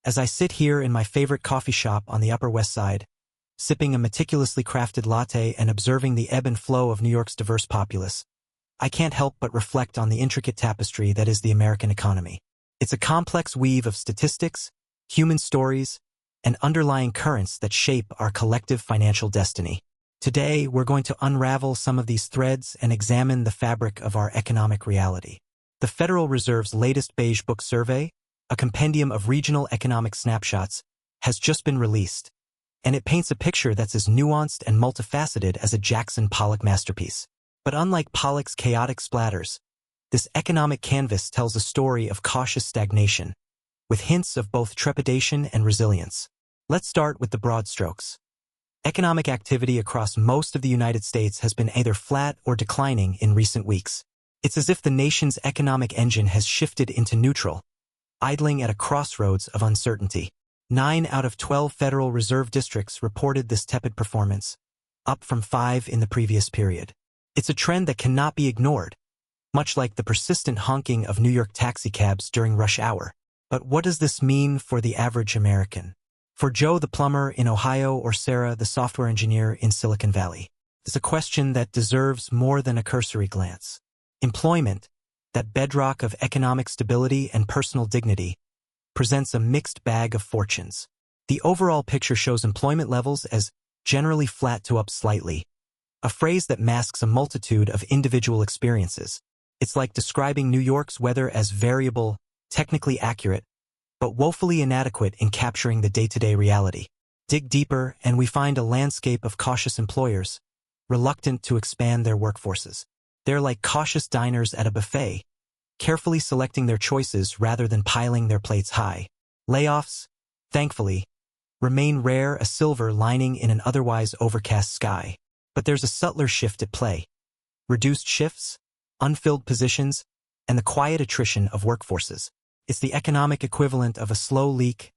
As I sit here in my favorite coffee shop on the Upper West Side, sipping a meticulously crafted latte and observing the ebb and flow of New York's diverse populace, I can't help but reflect on the intricate tapestry that is the American economy. It's a complex weave of statistics, human stories, and underlying currents that shape our collective financial destiny. Today, we're going to unravel some of these threads and examine the fabric of our economic reality. The Federal Reserve's latest Beige Book survey, a compendium of regional economic snapshots, has just been released, and it paints a picture that's as nuanced and multifaceted as a Jackson Pollock masterpiece. But unlike Pollock's chaotic splatters, this economic canvas tells a story of cautious stagnation, with hints of both trepidation and resilience. Let's start with the broad strokes. Economic activity across most of the United States has been either flat or declining in recent weeks. It's as if the nation's economic engine has shifted into neutral, idling at a crossroads of uncertainty. 9 out of 12 Federal Reserve districts reported this tepid performance, up from 5 in the previous period. It's a trend that cannot be ignored, much like the persistent honking of New York taxicabs during rush hour. But what does this mean for the average American? For Joe the plumber in Ohio or Sarah the software engineer in Silicon Valley? It's a question that deserves more than a cursory glance. Employment, that bedrock of economic stability and personal dignity, presents a mixed bag of fortunes. The overall picture shows employment levels as generally flat to up slightly, a phrase that masks a multitude of individual experiences. It's like describing New York's weather as variable, technically accurate, but woefully inadequate in capturing the day-to-day reality. Dig deeper, and we find a landscape of cautious employers, reluctant to expand their workforces. They're like cautious diners at a buffet, carefully selecting their choices rather than piling their plates high. Layoffs, thankfully, remain rare, a silver lining in an otherwise overcast sky. But there's a subtler shift at play. Reduced shifts, unfilled positions, and the quiet attrition of workforces. It's the economic equivalent of a slow leak,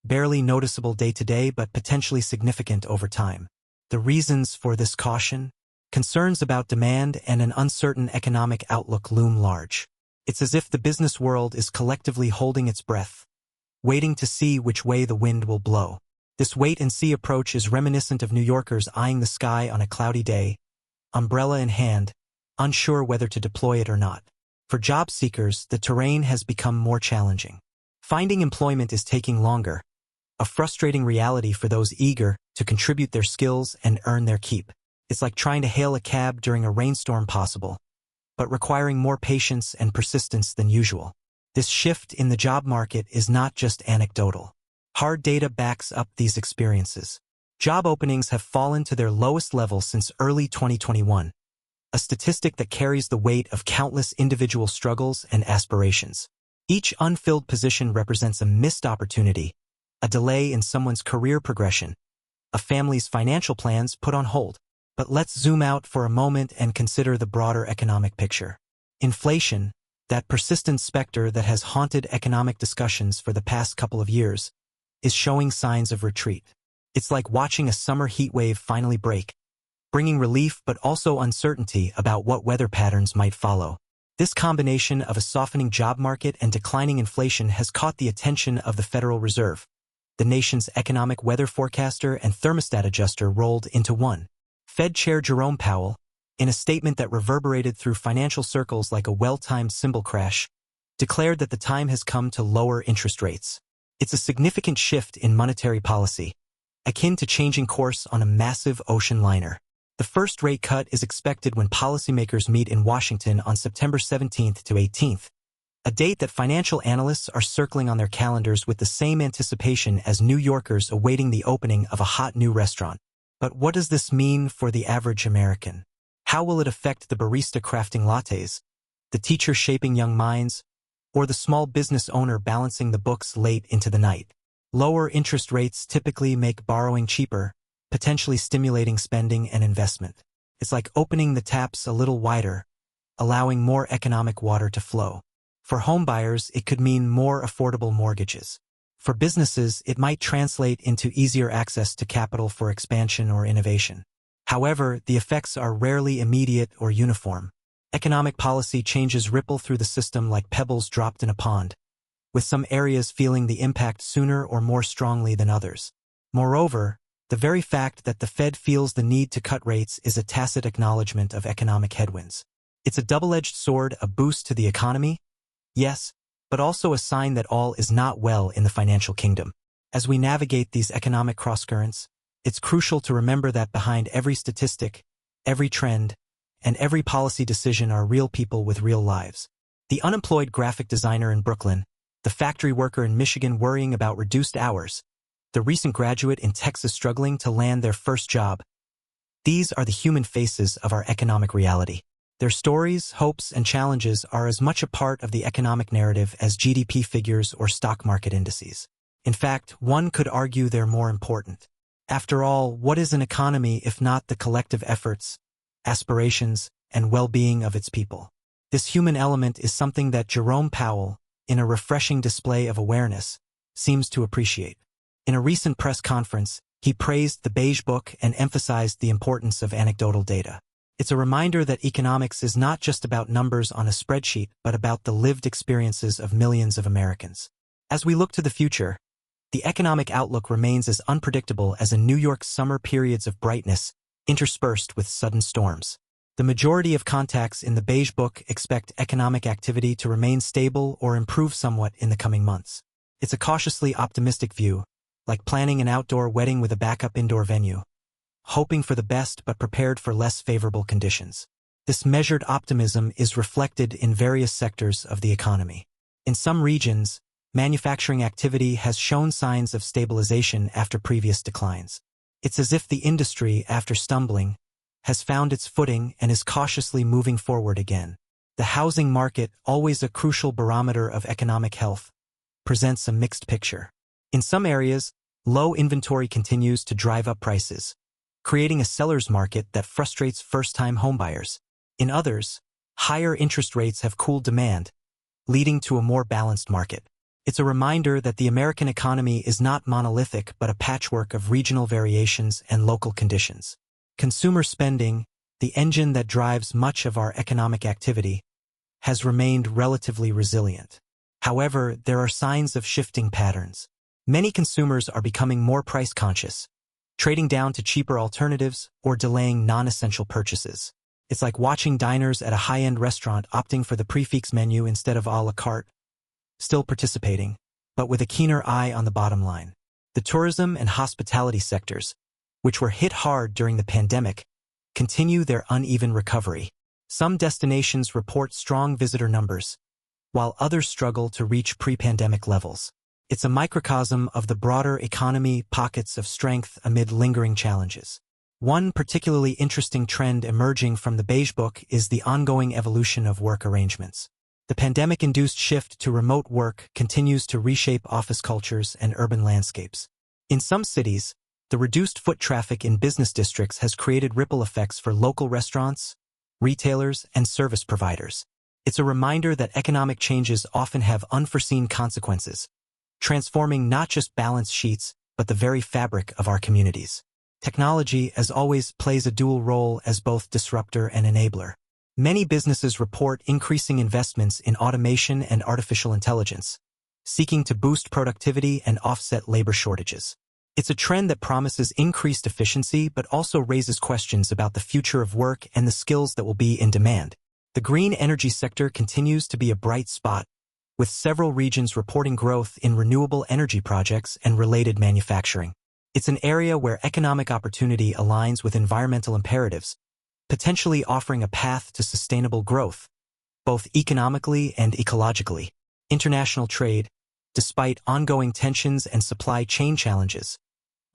barely noticeable day-to-day but potentially significant over time. The reasons for this caution? Concerns about demand and an uncertain economic outlook loom large. It's as if the business world is collectively holding its breath, waiting to see which way the wind will blow. This wait-and-see approach is reminiscent of New Yorkers eyeing the sky on a cloudy day, umbrella in hand, unsure whether to deploy it or not. For job seekers, the terrain has become more challenging. Finding employment is taking longer, a frustrating reality for those eager to contribute their skills and earn their keep. It's like trying to hail a cab during a rainstorm possible, but requiring more patience and persistence than usual. This shift in the job market is not just anecdotal. Hard data backs up these experiences. Job openings have fallen to their lowest level since early 2021, a statistic that carries the weight of countless individual struggles and aspirations. Each unfilled position represents a missed opportunity, a delay in someone's career progression, a family's financial plans put on hold. But let's zoom out for a moment and consider the broader economic picture. Inflation, that persistent specter that has haunted economic discussions for the past couple of years, is showing signs of retreat. It's like watching a summer heat wave finally break, bringing relief but also uncertainty about what weather patterns might follow. This combination of a softening job market and declining inflation has caught the attention of the Federal Reserve. The nation's economic weather forecaster and thermostat adjuster rolled into one. Fed Chair Jerome Powell, in a statement that reverberated through financial circles like a well-timed cymbal crash, declared that the time has come to lower interest rates. It's a significant shift in monetary policy, akin to changing course on a massive ocean liner. The first rate cut is expected when policymakers meet in Washington on September 17th to 18th, a date that financial analysts are circling on their calendars with the same anticipation as New Yorkers awaiting the opening of a hot new restaurant. But what does this mean for the average American? How will it affect the barista crafting lattes, the teacher shaping young minds, or the small business owner balancing the books late into the night? Lower interest rates typically make borrowing cheaper, potentially stimulating spending and investment. It's like opening the taps a little wider, allowing more economic water to flow. For homebuyers, it could mean more affordable mortgages. For businesses, it might translate into easier access to capital for expansion or innovation. However, the effects are rarely immediate or uniform. Economic policy changes ripple through the system like pebbles dropped in a pond, with some areas feeling the impact sooner or more strongly than others. Moreover, the very fact that the Fed feels the need to cut rates is a tacit acknowledgement of economic headwinds. It's a double-edged sword, a boost to the economy, yes, but also a sign that all is not well in the financial kingdom. As we navigate these economic crosscurrents, it's crucial to remember that behind every statistic, every trend, and every policy decision are real people with real lives. The unemployed graphic designer in Brooklyn, the factory worker in Michigan worrying about reduced hours, the recent graduate in Texas struggling to land their first job. These are the human faces of our economic reality. Their stories, hopes, and challenges are as much a part of the economic narrative as GDP figures or stock market indices. In fact, one could argue they're more important. After all, what is an economy if not the collective efforts, aspirations, and well-being of its people? This human element is something that Jerome Powell, in a refreshing display of awareness, seems to appreciate. In a recent press conference, he praised the Beige Book and emphasized the importance of anecdotal data. It's a reminder that economics is not just about numbers on a spreadsheet, but about the lived experiences of millions of Americans. As we look to the future, the economic outlook remains as unpredictable as a New York summer periods of brightness, interspersed with sudden storms. The majority of contacts in the Beige Book expect economic activity to remain stable or improve somewhat in the coming months. It's a cautiously optimistic view, like planning an outdoor wedding with a backup indoor venue, hoping for the best but prepared for less favorable conditions. This measured optimism is reflected in various sectors of the economy. In some regions, manufacturing activity has shown signs of stabilization after previous declines. It's as if the industry, after stumbling, has found its footing and is cautiously moving forward again. The housing market, always a crucial barometer of economic health, presents a mixed picture. In some areas, low inventory continues to drive up prices, creating a seller's market that frustrates first-time homebuyers. In others, higher interest rates have cooled demand, leading to a more balanced market. It's a reminder that the American economy is not monolithic but a patchwork of regional variations and local conditions. Consumer spending, the engine that drives much of our economic activity, has remained relatively resilient. However, there are signs of shifting patterns. Many consumers are becoming more price-conscious, trading down to cheaper alternatives or delaying non-essential purchases. It's like watching diners at a high-end restaurant opting for the prix-fixe menu instead of à la carte, still participating, but with a keener eye on the bottom line. The tourism and hospitality sectors, which were hit hard during the pandemic, continue their uneven recovery. Some destinations report strong visitor numbers, while others struggle to reach pre-pandemic levels. It's a microcosm of the broader economy, pockets of strength amid lingering challenges. One particularly interesting trend emerging from the Beige Book is the ongoing evolution of work arrangements. The pandemic-induced shift to remote work continues to reshape office cultures and urban landscapes. In some cities, the reduced foot traffic in business districts has created ripple effects for local restaurants, retailers, and service providers. It's a reminder that economic changes often have unforeseen consequences, transforming not just balance sheets, but the very fabric of our communities. Technology, as always, plays a dual role as both disruptor and enabler. Many businesses report increasing investments in automation and artificial intelligence, seeking to boost productivity and offset labor shortages. It's a trend that promises increased efficiency but also raises questions about the future of work and the skills that will be in demand. The green energy sector continues to be a bright spot, with several regions reporting growth in renewable energy projects and related manufacturing. It's an area where economic opportunity aligns with environmental imperatives, potentially offering a path to sustainable growth, both economically and ecologically. International trade, despite ongoing tensions and supply chain challenges,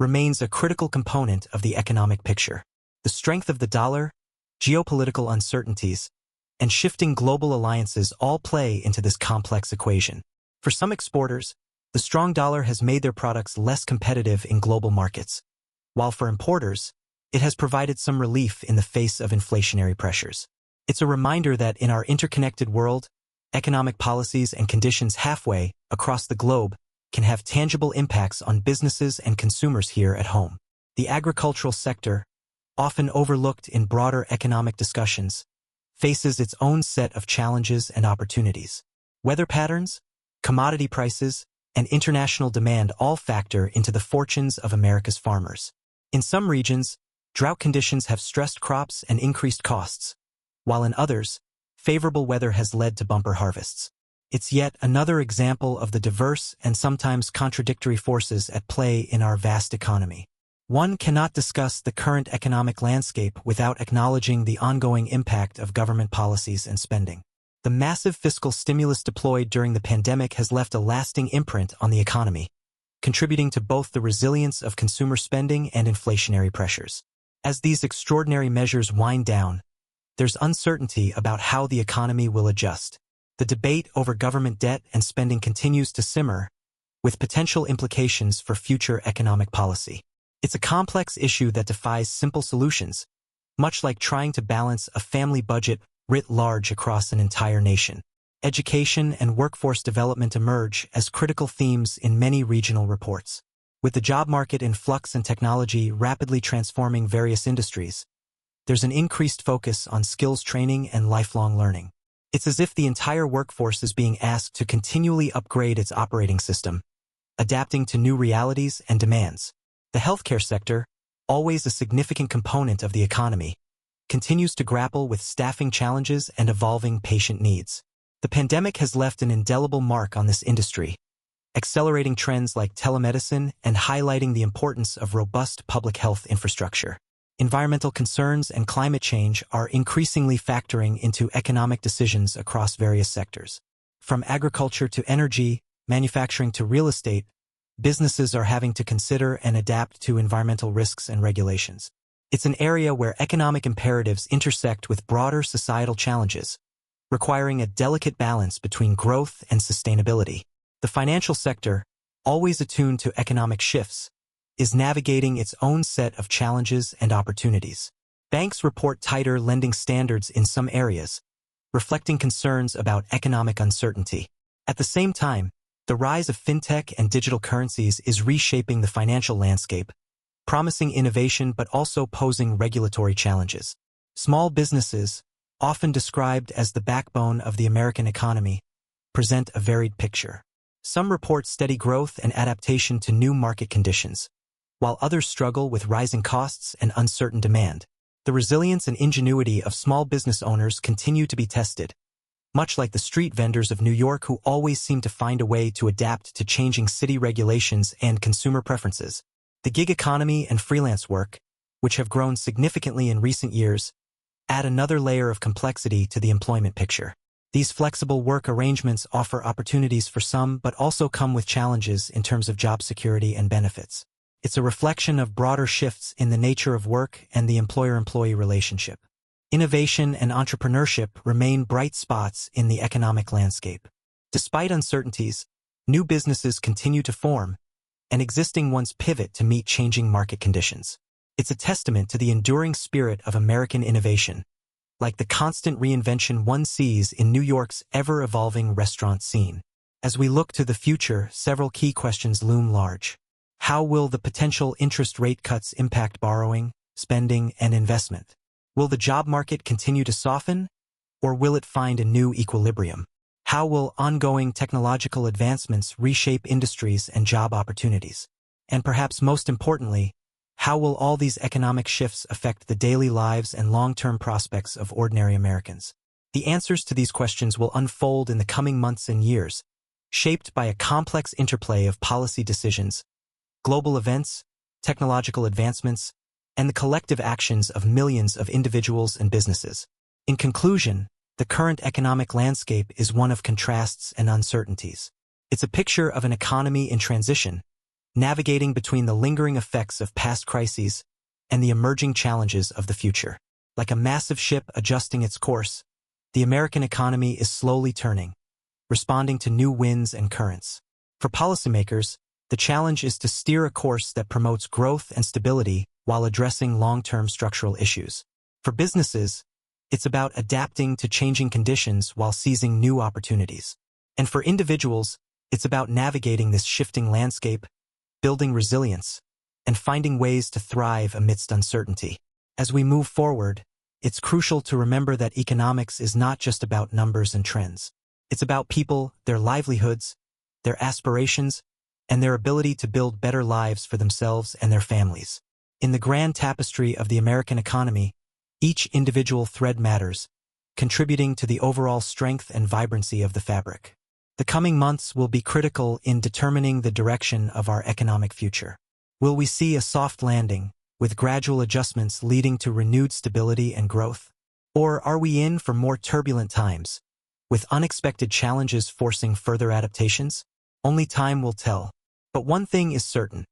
remains a critical component of the economic picture. The strength of the dollar, geopolitical uncertainties, and shifting global alliances all play into this complex equation. For some exporters, the strong dollar has made their products less competitive in global markets, while for importers, it has provided some relief in the face of inflationary pressures. It's a reminder that in our interconnected world, economic policies and conditions halfway across the globe can have tangible impacts on businesses and consumers here at home. The agricultural sector, often overlooked in broader economic discussions, faces its own set of challenges and opportunities. Weather patterns, commodity prices, and international demand all factor into the fortunes of America's farmers. In some regions, drought conditions have stressed crops and increased costs, while in others, favorable weather has led to bumper harvests. It's yet another example of the diverse and sometimes contradictory forces at play in our vast economy. One cannot discuss the current economic landscape without acknowledging the ongoing impact of government policies and spending. The massive fiscal stimulus deployed during the pandemic has left a lasting imprint on the economy, contributing to both the resilience of consumer spending and inflationary pressures. As these extraordinary measures wind down, there's uncertainty about how the economy will adjust. The debate over government debt and spending continues to simmer, with potential implications for future economic policy. It's a complex issue that defies simple solutions, much like trying to balance a family budget writ large across an entire nation. Education and workforce development emerge as critical themes in many regional reports. With the job market in flux and technology rapidly transforming various industries, there's an increased focus on skills training and lifelong learning. It's as if the entire workforce is being asked to continually upgrade its operating system, adapting to new realities and demands. The healthcare sector, always a significant component of the economy, continues to grapple with staffing challenges and evolving patient needs. The pandemic has left an indelible mark on this industry, accelerating trends like telemedicine and highlighting the importance of robust public health infrastructure. Environmental concerns and climate change are increasingly factoring into economic decisions across various sectors. From agriculture to energy, manufacturing to real estate, businesses are having to consider and adapt to environmental risks and regulations. It's an area where economic imperatives intersect with broader societal challenges, requiring a delicate balance between growth and sustainability. The financial sector, always attuned to economic shifts, is navigating its own set of challenges and opportunities. Banks report tighter lending standards in some areas, reflecting concerns about economic uncertainty. At the same time, the rise of fintech and digital currencies is reshaping the financial landscape, promising innovation but also posing regulatory challenges. Small businesses, often described as the backbone of the American economy, present a varied picture. Some report steady growth and adaptation to new market conditions, while others struggle with rising costs and uncertain demand. The resilience and ingenuity of small business owners continue to be tested, much like the street vendors of New York who always seem to find a way to adapt to changing city regulations and consumer preferences. The gig economy and freelance work, which have grown significantly in recent years, add another layer of complexity to the employment picture. These flexible work arrangements offer opportunities for some but also come with challenges in terms of job security and benefits. It's a reflection of broader shifts in the nature of work and the employer-employee relationship. Innovation and entrepreneurship remain bright spots in the economic landscape. Despite uncertainties, new businesses continue to form, and existing ones pivot to meet changing market conditions. It's a testament to the enduring spirit of American innovation, like the constant reinvention one sees in New York's ever-evolving restaurant scene. As we look to the future, several key questions loom large. How will the potential interest rate cuts impact borrowing, spending, and investment? Will the job market continue to soften, or will it find a new equilibrium? How will ongoing technological advancements reshape industries and job opportunities? And perhaps most importantly, how will all these economic shifts affect the daily lives and long-term prospects of ordinary Americans? The answers to these questions will unfold in the coming months and years, shaped by a complex interplay of policy decisions, global events, technological advancements, and the collective actions of millions of individuals and businesses. In conclusion, the current economic landscape is one of contrasts and uncertainties. It's a picture of an economy in transition, navigating between the lingering effects of past crises and the emerging challenges of the future. Like a massive ship adjusting its course, the American economy is slowly turning, responding to new winds and currents. For policymakers, the challenge is to steer a course that promotes growth and stability while addressing long-term structural issues. For businesses, it's about adapting to changing conditions while seizing new opportunities. And for individuals, it's about navigating this shifting landscape, building resilience, and finding ways to thrive amidst uncertainty. As we move forward, it's crucial to remember that economics is not just about numbers and trends. It's about people, their livelihoods, their aspirations, and their ability to build better lives for themselves and their families. In the grand tapestry of the American economy, each individual thread matters, contributing to the overall strength and vibrancy of the fabric. The coming months will be critical in determining the direction of our economic future. Will we see a soft landing, with gradual adjustments leading to renewed stability and growth? Or are we in for more turbulent times, with unexpected challenges forcing further adaptations? Only time will tell. But one thing is certain: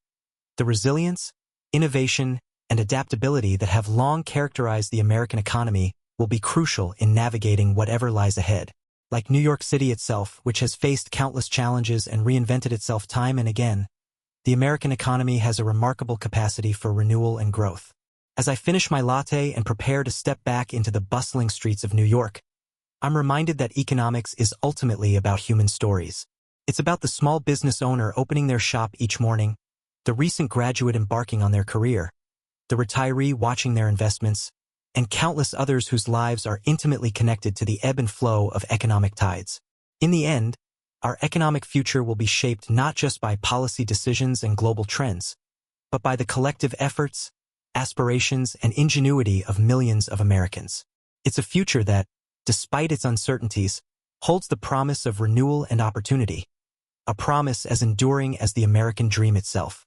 the resilience, innovation, and adaptability that have long characterized the American economy will be crucial in navigating whatever lies ahead. Like New York City itself, which has faced countless challenges and reinvented itself time and again, the American economy has a remarkable capacity for renewal and growth. As I finish my latte and prepare to step back into the bustling streets of New York, I'm reminded that economics is ultimately about human stories. It's about the small business owner opening their shop each morning, the recent graduate embarking on their career, the retiree watching their investments, and countless others whose lives are intimately connected to the ebb and flow of economic tides. In the end, our economic future will be shaped not just by policy decisions and global trends, but by the collective efforts, aspirations, and ingenuity of millions of Americans. It's a future that, despite its uncertainties, holds the promise of renewal and opportunity, a promise as enduring as the American dream itself.